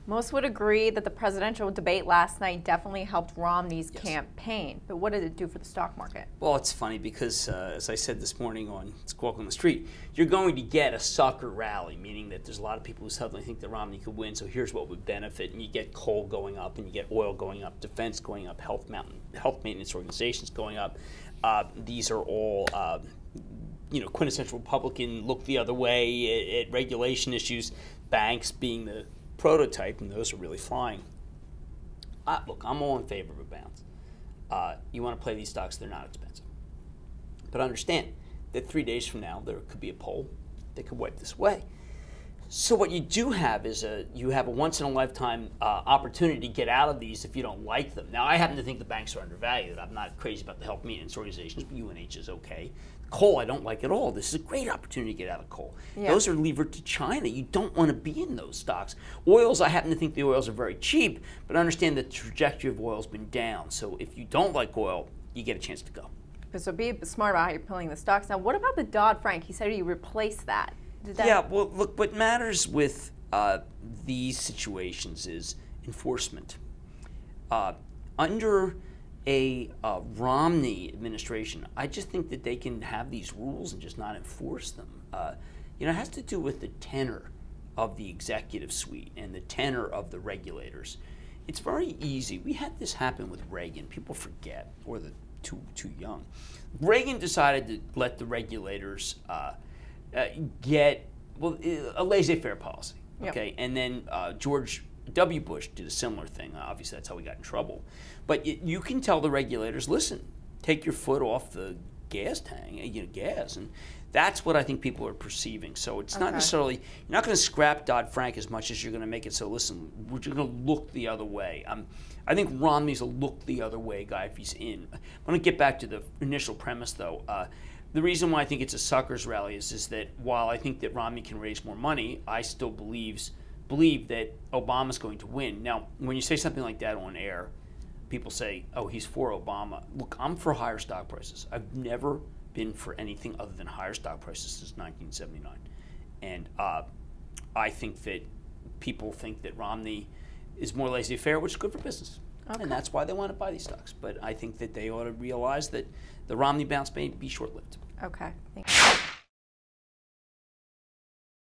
Most would agree that the presidential debate last night definitely helped Romney's Yes. campaign. But what did it do for the stock market? Well, it's funny because, as I said this morning on Squawk on the Street, you're going to get a sucker rally, meaning that there's a lot of people who suddenly think that Romney could win, so here's what would benefit. And you get coal going up, and you get oil going up, defense going up, health maintenance organizations going up. These are all quintessential Republican, look the other way at regulation issues, banks being the prototype, and those are really flying. Look, I'm all in favor of a bounce. You want to play these stocks, they're not expensive. But understand that 3 days from now, there could be a poll that could wipe this away. So what you do have is you have a once-in-a-lifetime opportunity to get out of these if you don't like them. Now, I happen to think the banks are undervalued. I'm not crazy about the health maintenance organizations, but UNH is okay. Coal, I don't like at all. This is a great opportunity to get out of coal. Yeah. Those are levered to China. You don't want to be in those stocks. Oils, I happen to think the oils are very cheap, but understand the trajectory of oil's been down. So if you don't like oil, you get a chance to go. So be smart about how you're pulling the stocks. Now, what about the Dodd-Frank? He said he replaced that. Yeah, well, look, what matters with these situations is enforcement. Under a Romney administration, I just think that they can have these rules and just not enforce them. It has to do with the tenor of the executive suite and the tenor of the regulators. It's very easy. We had this happen with Reagan. People forget, or they're too young. Reagan decided to let the regulators get a laissez-faire policy, okay? Yep. And then George W. Bush did a similar thing. Obviously, that's how we got in trouble. But you can tell the regulators, listen, take your foot off the gas tank, gas, and that's what I think people are perceiving. So it's not necessarily, you're not going to scrap Dodd-Frank as much as you're going to make it so, listen, we're just going to look the other way. I think Romney's a look the other way guy if he's in. I want to get back to the initial premise, though. The reason why I think it's a sucker's rally is that while I think that Romney can raise more money, I still believe that Obama's going to win. Now, when you say something like that on air, people say, oh, he's for Obama. Look, I'm for higher stock prices. I've never been for anything other than higher stock prices since 1979. And I think that people think that Romney is more laissez-faire, which is good for business. Okay. And that's why they want to buy these stocks. But I think that they ought to realize that the Romney bounce may be short-lived. Okay.